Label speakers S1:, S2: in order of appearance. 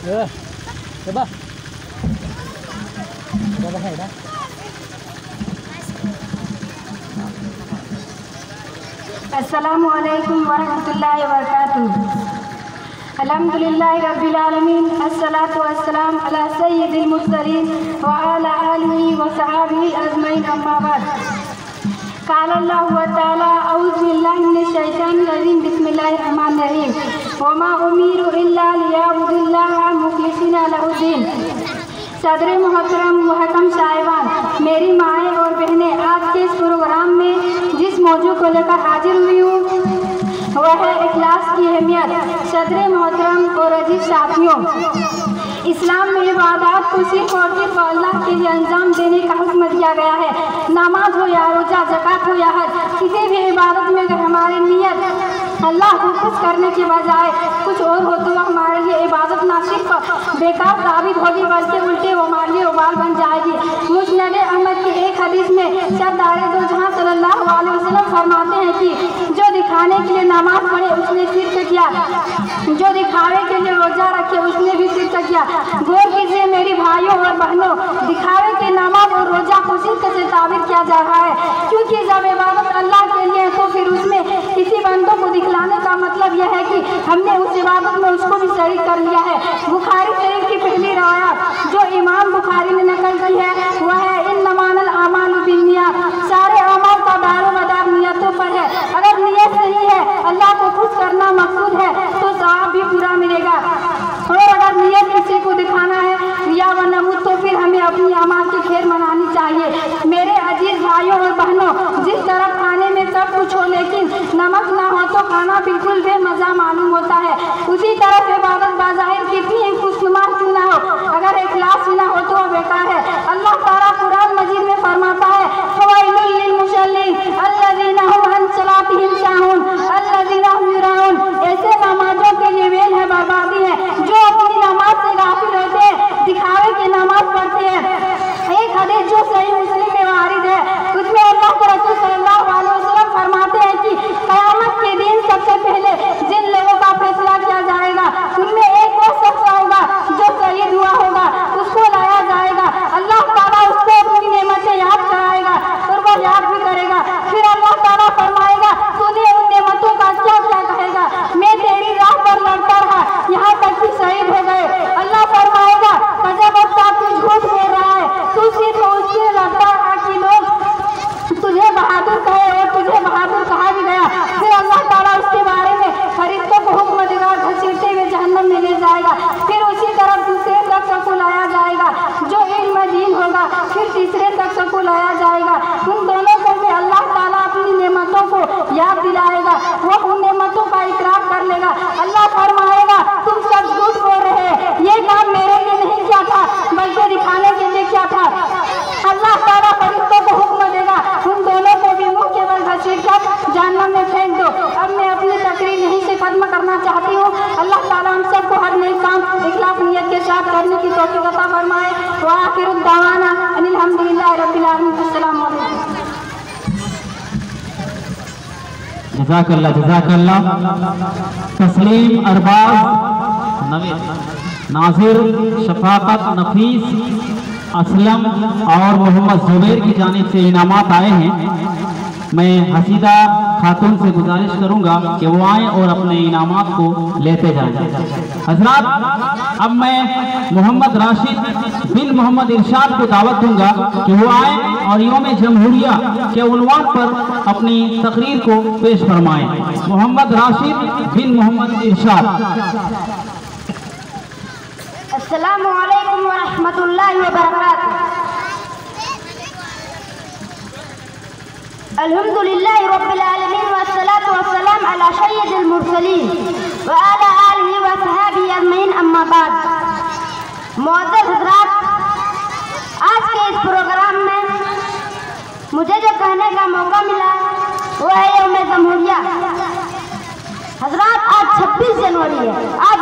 S1: coba pakai dah.
S2: अस्सलामु अलैकुम वरहमतुल्लाहि वबरकातुहू। अल्हम्दुलिल्लाहि रब्बिल आलमीन, अस्सलातु वस्सलाम अला सय्यिदिल मुरसलीन व अला आलिहि व सहाबिहि अजमईन, अम्मा बाद। क़ाल अल्लाहु तआला अऊज़ु बिल्लाहि मिनश शैतानिर रजीम, बिस्मिल्लाहिर रहमानिर रहीम, व मा उमिरु इल्ला लियअबुदुल्लाह मुखलिसीना लहुद्दीन। सदर मोहतरम मुहतरम साहिबान, मेरी माएँ और बहनें, आज के इस प्रोग्राम में जिस मौजू को लेकर हाजिर हुई हूँ वह है इखलास की अहमियत। सदर मोहतरम और अजीज साथियों, इस्लाम में इबादत को सिर्फ और सिर्फ अल्लाह के लिए अंजाम देने का हुक्म दिया गया है। नमाज हो या रोजा, ज़कात हो या हज, किसी भी इबादत में अगर हमारी नीयत अल्लाह को खुश करने के बजाय कुछ और हो तो हमारे लिए इबादत ना सिर्फ बेकार साबित होगी बल्कि उल्टे वो हमारे लिए उबाल बन जाएगी। मुस्नद अहमद की एक हदीस में सरदार दो जहां सल्लल्लाहु अलैहि वसल्लम फरमाते हैं कि जो दिखाने के लिए नमाज पढ़े उसने सिर्फ किया, जो दिखावे के लिए रोजा रखे उसने भी सिर्फ किया। गौर कीजिए मेरी भाइयों और बहनों, दिखावे के नमाज और रोजा को सिर्फ से ताबीर किया जा रहा है, क्योंकि जब इबादत अल्लाह के लिए तो फिर उसमें किसी बंदों को दिखलाने का मतलब यह है कि हमने उस इबादत में उसको भी शरीक कर लिया है। बुखारी शरीफ की पहली रवायत जो इमाम बुखारी ने नकल की है वह है इन्नमाल आमालु बिन्नियात, सारे अमाल का दारोमदार नियतों पर है। अगर नियत सही है, अल्लाह को खुश करना मकसूद है तो सवाब भी पूरा मिलेगा, और अगर नियत किसी को दिखाना है रिया व नमूद तो फिर हमें अपनी अमाल की खैर मनानी चाहिए। मेरे अजीज भाइयों और बहनों, जिस तरह खाने में सब कुछ हो लेकिन नमक ना हो तो खाना बिल्कुल बेमजा मालूम होता है, उसी तरह इबादत बाज़ाहिर कितनी ही खुशनुमा क्यों ना हो, अगर इखलास ही ना हो तो बेकार है। अल्लाह ताला कुरान मजीद में फरमाता है फवाइलुल लिल मुसल्लीन अल्लज़ीना हुम अन सलातिहिम साहून अल्लज़ीना हुम युराऊन। ऐसे नमाजों के लिए वेल है, बर्बादी है जो अपनी नमाज से गाफिल होते हैं, दिखावे की नमाज पढ़ते हैं। एक हदीस जो सही मुस्लिम में वारिद है उसमें अल्लाह के रसूल सल्लल्लाहु अलैहि वसल्लम फरमाते हैं कि क़यामत के दिन सबसे पहले जिन लोगों का फैसला किया जाएगा उनमें एक वो शख्स होगा जो शहीद हुआ होगा, उसको लाया जाएगा, अल्लाह ताला उसको अपनी नेमतें याद कराएगा और वो याद भी करेगा। फिर अल्लाह ताला फरमाएगा तूने उन नेमतों का क्या क्या कहेगा, मैं तेरी राह पर लड़ता रहा यहाँ तक कि शहीद हो गए। अल्लाह फरमाएगा कज़ब तू झूठ बोल रहा है, तू सिर्फ उससे लड़ता रहा कि लोग तुझे बहादुर कहे और तुझे बहादुर कहा भी गया। फिर अल्लाह ताला उसके बारे में फरिश्तों को हुक्म देगा, घसीटते हुए जहन्नम में ले जाएगा। फिर उसी तरफ दूसरे शख्स को लाया जाएगा जो इल्मदीन होगा, फिर तीसरे शख्स को लाया जाएगा। उन दोनों को भी अल्लाह ताला अपनी नेमतों को याद दिलाएगा, वो उन नेमतों का इकरार कर लेगा। अल्लाह फरमाएगा तुम सब झूठ बोल रहे हैं, ये काम मेरे लिए नहीं किया था बल्कि दिखाने के लिए किया था। अल्लाह ताला फरिश्तों को हुक्म देगा उन दोनों को भी मुंह के बल घसीट कर जहन्नम में फेंक दो। अब मैं अपनी तकरीर यहीं से खत्म करना चाहती हूँ। अल्लाह ताला हम सबको हर नए काम इखलास नियत के साथ करने की तौफीक अता फरमाए। व आखिरु दावाना अनिल हम्दुलिल्लाहि रब्बिल आलमीन। अस्सलामु अलैकुम।
S3: जज़ाकल्लाह जज़ाकल्लाह। तस्लीम अरबाज नाजिर शफाकत नफीस असलम और मोहम्मद जुबैर की जानिब से इनामात आए हैं। मैं हसीदा खातून से गुजारिश करूंगा कि वो आएँ और अपने इनामात को लेते जाएं। हजरात, अब मैं मोहम्मद राशिद बिन मोहम्मद इरशाद को दावत दूंगा कि वो आए और यौम जमहूरिया के उन्वान पर अपनी तकरीर को पेश फरमाएं। मोहम्मद राशिद बिन मोहम्मद इरशाद।
S2: अस्सलामु अलैकुम व रहमतुल्लाहि व बरकातुहू। अल्हम्दुलिल्लाहि रब्बिल आलमीन वस्सलातु वस्सलाम अला सय्यिदिल मुरसलीन व अला आलिहि व सहाबिहि अजमईन, अम्मा बाद। मुअज़्ज़ज़ हज़रात, आज के इस प्रोग्राम में मुझे जो कहने का मौका मिला वो है यौम जमहूरिया। हज़रात, आज 26 जनवरी है। आज